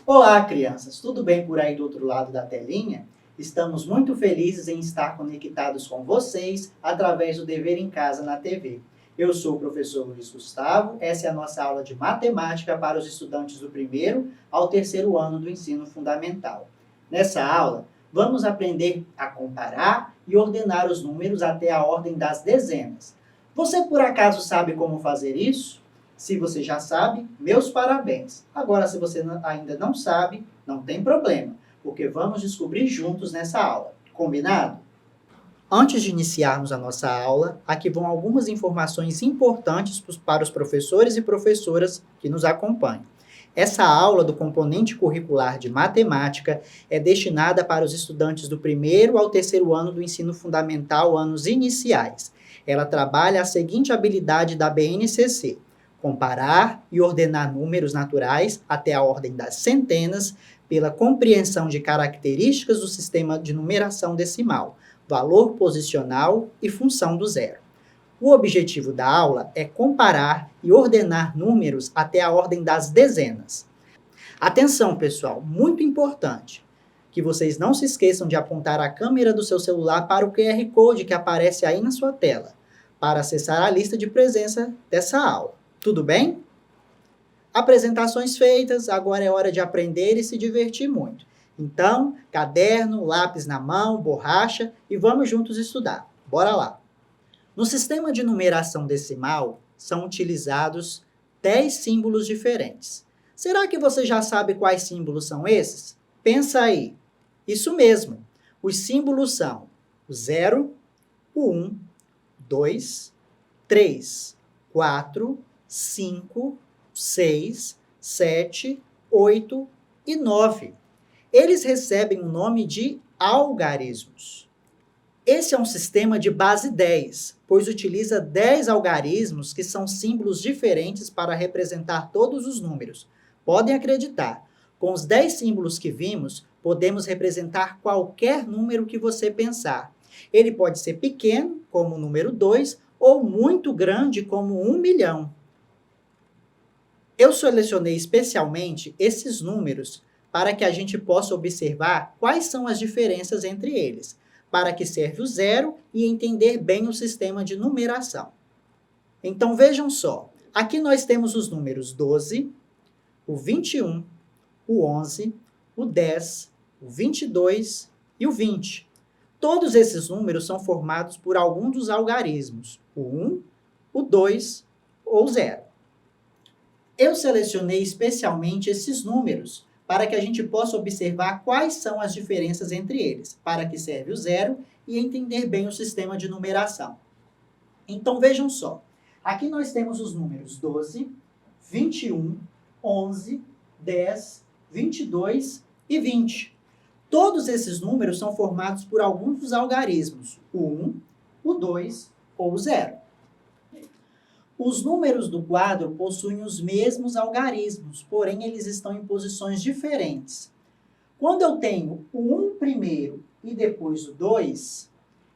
Olá, crianças! Tudo bem por aí do outro lado da telinha? Estamos muito felizes em estar conectados com vocês através do Dever em Casa na TV. Eu sou o professor Luiz Gustavo, essa é a nossa aula de matemática para os estudantes do primeiro ao terceiro ano do ensino fundamental. Nessa aula, vamos aprender a comparar e ordenar os números até a ordem das dezenas. Você por acaso sabe como fazer isso? Se você já sabe, meus parabéns. Agora, se você ainda não sabe, não tem problema, porque vamos descobrir juntos nessa aula. Combinado? Antes de iniciarmos a nossa aula, aqui vão algumas informações importantes para os professores e professoras que nos acompanham. Essa aula do componente curricular de matemática é destinada para os estudantes do primeiro ao terceiro ano do ensino fundamental, anos iniciais. Ela trabalha a seguinte habilidade da BNCC: comparar e ordenar números naturais até a ordem das centenas pela compreensão de características do sistema de numeração decimal, valor posicional e função do zero. O objetivo da aula é comparar e ordenar números até a ordem das dezenas. Atenção, pessoal, muito importante, que vocês não se esqueçam de apontar a câmera do seu celular para o QR Code que aparece aí na sua tela, para acessar a lista de presença dessa aula. Tudo bem? Apresentações feitas, agora é hora de aprender e se divertir muito. Então, caderno, lápis na mão, borracha e vamos juntos estudar. Bora lá! No sistema de numeração decimal, são utilizados 10 símbolos diferentes. Será que você já sabe quais símbolos são esses? Pensa aí. Isso mesmo. Os símbolos são o 0, o 1, 2, 3, 4, 5, 6, 7, 8 e 9. Eles recebem o nome de algarismos. Esse é um sistema de base 10, pois utiliza 10 algarismos que são símbolos diferentes para representar todos os números. Podem acreditar, com os 10 símbolos que vimos, podemos representar qualquer número que você pensar. Ele pode ser pequeno, como o número 2, ou muito grande, como 1 milhão. Eu selecionei especialmente esses números para que a gente possa observar quais são as diferenças entre eles, para que serve o zero e entender bem o sistema de numeração. Então vejam só, aqui nós temos os números 12, o 21, o 11, o 10, o 22 e o 20. Todos esses números são formados por algum dos algarismos, o 1, o 2 ou o 0. Eu selecionei especialmente esses números para que a gente possa observar quais são as diferenças entre eles, para que serve o zero e entender bem o sistema de numeração. Então vejam só, aqui nós temos os números 12, 21, 11, 10, 22 e 20. Todos esses números são formados por alguns dos algarismos, o 1, o 2 ou o 0. Os números do quadro possuem os mesmos algarismos, porém eles estão em posições diferentes. Quando eu tenho o 1 primeiro e depois o 2,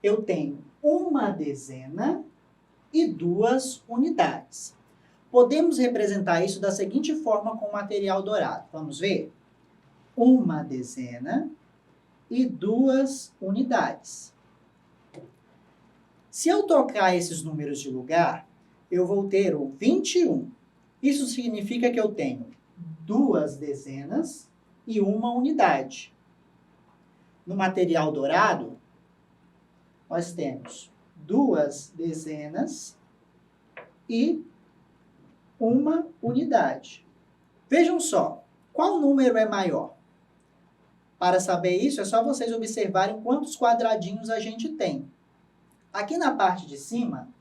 eu tenho uma dezena e 2 unidades. Podemos representar isso da seguinte forma com o material dourado. Vamos ver? Uma dezena e 2 unidades. Se eu trocar esses números de lugar, eu vou ter o 21. Isso significa que eu tenho 2 dezenas e 1 unidade. No material dourado, nós temos 2 dezenas e 1 unidade. Vejam só, qual número é maior? Para saber isso, é só vocês observarem quantos quadradinhos a gente tem. Aqui na parte de cima,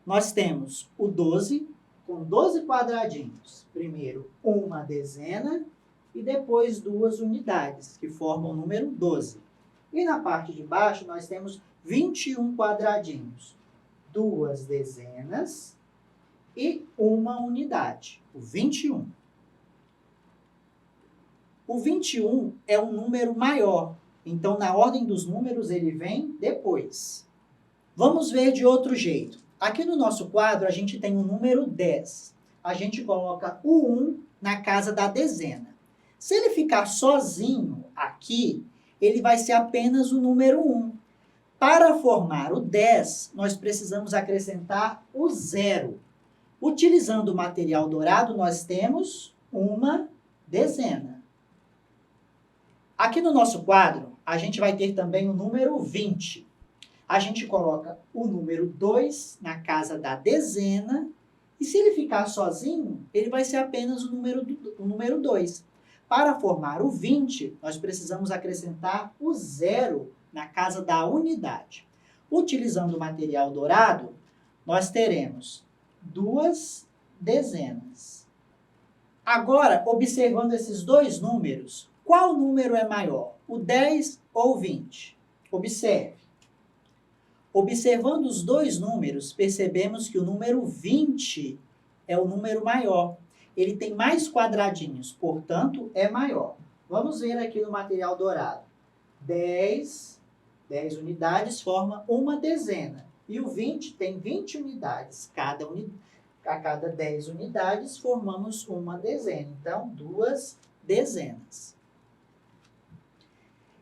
nós temos o 12 com 12 quadradinhos. Primeiro, uma dezena e depois 2 unidades, que formam o número 12. E na parte de baixo, nós temos 21 quadradinhos. 2 dezenas e 1 unidade, o 21. O 21 é um número maior, então na ordem dos números ele vem depois. Vamos ver de outro jeito. Aqui no nosso quadro, a gente tem o número 10. A gente coloca o 1 na casa da dezena. Se ele ficar sozinho aqui, ele vai ser apenas o número 1. Para formar o 10, nós precisamos acrescentar o 0. Utilizando o material dourado, nós temos uma dezena. Aqui no nosso quadro, a gente vai ter também o número 20. A gente coloca o número 2 na casa da dezena, e se ele ficar sozinho, ele vai ser apenas o número 2. Para formar o 20, nós precisamos acrescentar o 0 na casa da unidade. Utilizando o material dourado, nós teremos 2 dezenas. Agora, observando esses dois números, qual número é maior, o 10 ou o 20? Observe. Observando os dois números, percebemos que o número 20 é o número maior. Ele tem mais quadradinhos, portanto, é maior. Vamos ver aqui no material dourado. 10 unidades forma uma dezena. E o 20 tem 20 unidades. A cada 10 unidades, formamos uma dezena. Então, 2 dezenas.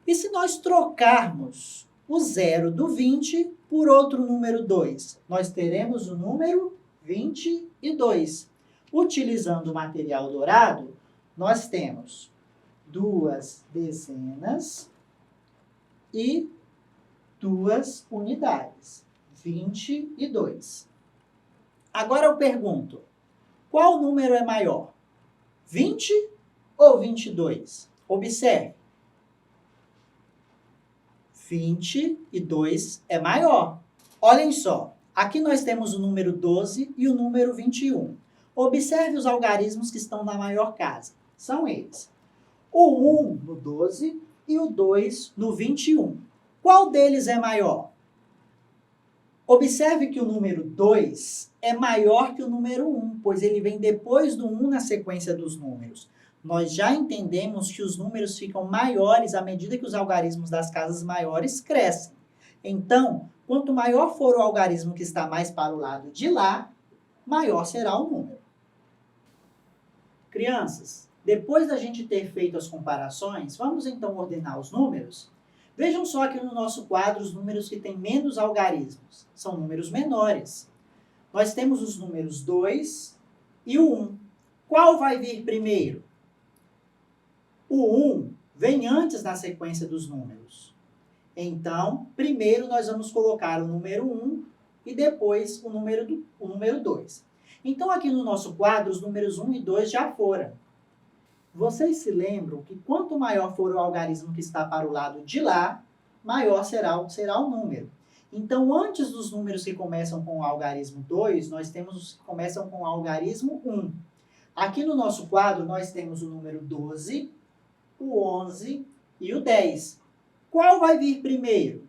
E se nós trocarmos o 0 do 20 por outro número 2? Nós teremos o número 22. Utilizando o material dourado, nós temos 2 dezenas e 2 unidades. 22. Agora eu pergunto, qual número é maior? 20 ou 22? Observe. 22 é maior. Olhem só, aqui nós temos o número 12 e o número 21. Observe os algarismos que estão na maior casa. São eles. O 1 no 12 e o 2 no 21. Qual deles é maior? Observe que o número 2 é maior que o número 1, pois ele vem depois do 1 na sequência dos números. Nós já entendemos que os números ficam maiores à medida que os algarismos das casas maiores crescem. Então, quanto maior for o algarismo que está mais para o lado de lá, maior será o número. Crianças, depois da gente ter feito as comparações, vamos então ordenar os números? Vejam só aqui no nosso quadro os números que têm menos algarismos. São números menores. Nós temos os números 2 e o 1. Qual vai vir primeiro? O 1 vem antes na sequência dos números. Então, primeiro nós vamos colocar o número 1 e depois o número 2. Então, aqui no nosso quadro, os números 1 e 2 já foram. Vocês se lembram que quanto maior for o algarismo que está para o lado de lá, maior será o número. Então, antes dos números que começam com o algarismo 2, nós temos os que começam com o algarismo 1. Aqui no nosso quadro, nós temos o número 12, o 11 e o 10. Qual vai vir primeiro?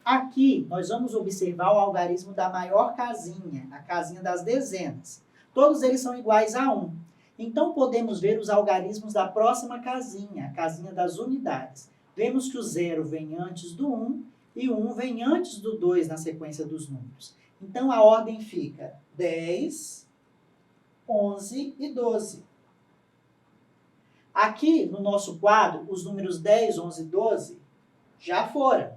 Aqui, nós vamos observar o algarismo da maior casinha, a casinha das dezenas. Todos eles são iguais a 1. Então, podemos ver os algarismos da próxima casinha, a casinha das unidades. Vemos que o 0 vem antes do 1 e o 1 vem antes do 2 na sequência dos números. Então, a ordem fica 10, 11 e 12. Aqui, no nosso quadro, os números 10, 11 e 12 já foram.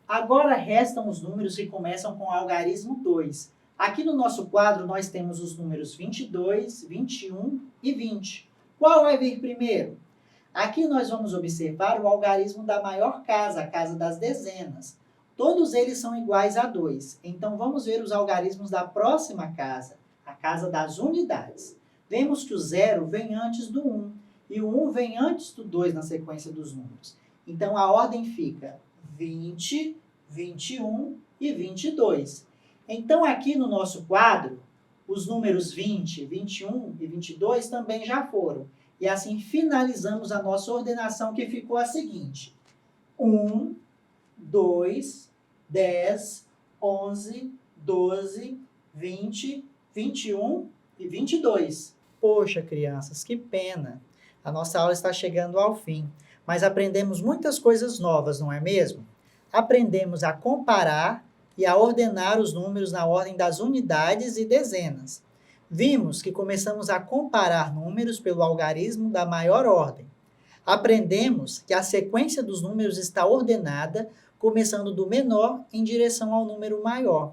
Agora, restam os números que começam com o algarismo 2. Aqui no nosso quadro, nós temos os números 22, 21 e 20. Qual vai vir primeiro? Aqui nós vamos observar o algarismo da maior casa, a casa das dezenas. Todos eles são iguais a 2. Então, vamos ver os algarismos da próxima casa, a casa das unidades. Vemos que o 0 vem antes do 1 e o 1 vem antes do 2 na sequência dos números. Então, a ordem fica 20, 21 e 22. Então, aqui no nosso quadro, os números 20, 21 e 22 também já foram. E assim finalizamos a nossa ordenação, que ficou a seguinte: 1, 2, 10, 11, 12, 20, 21 e 22. Poxa, crianças, que pena! A nossa aula está chegando ao fim, mas aprendemos muitas coisas novas, não é mesmo? Aprendemos a comparar e a ordenar os números na ordem das unidades e dezenas. Vimos que começamos a comparar números pelo algarismo da maior ordem. Aprendemos que a sequência dos números está ordenada, começando do menor em direção ao número maior.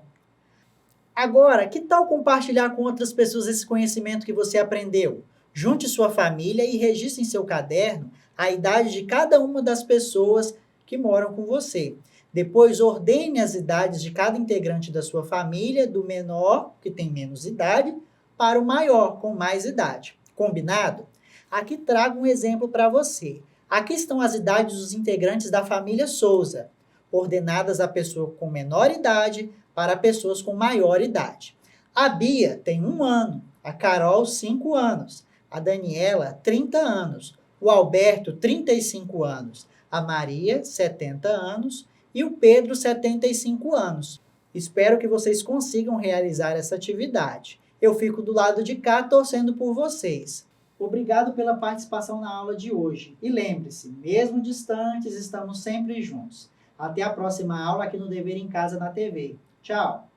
Agora, que tal compartilhar com outras pessoas esse conhecimento que você aprendeu? Junte sua família e registre em seu caderno a idade de cada uma das pessoas que moram com você. Depois, ordene as idades de cada integrante da sua família, do menor, que tem menos idade, para o maior, com mais idade. Combinado? Aqui trago um exemplo para você. Aqui estão as idades dos integrantes da família Souza, ordenadas a pessoa com menor idade para pessoas com maior idade. A Bia tem 1 ano, a Carol 5 anos, a Daniela 30 anos, o Alberto 35 anos, a Maria 70 anos e o Pedro 75 anos. Espero que vocês consigam realizar essa atividade. Eu fico do lado de cá torcendo por vocês. Obrigado pela participação na aula de hoje. E lembre-se, mesmo distantes, estamos sempre juntos. Até a próxima aula aqui no Dever em Casa na TV. Tchau!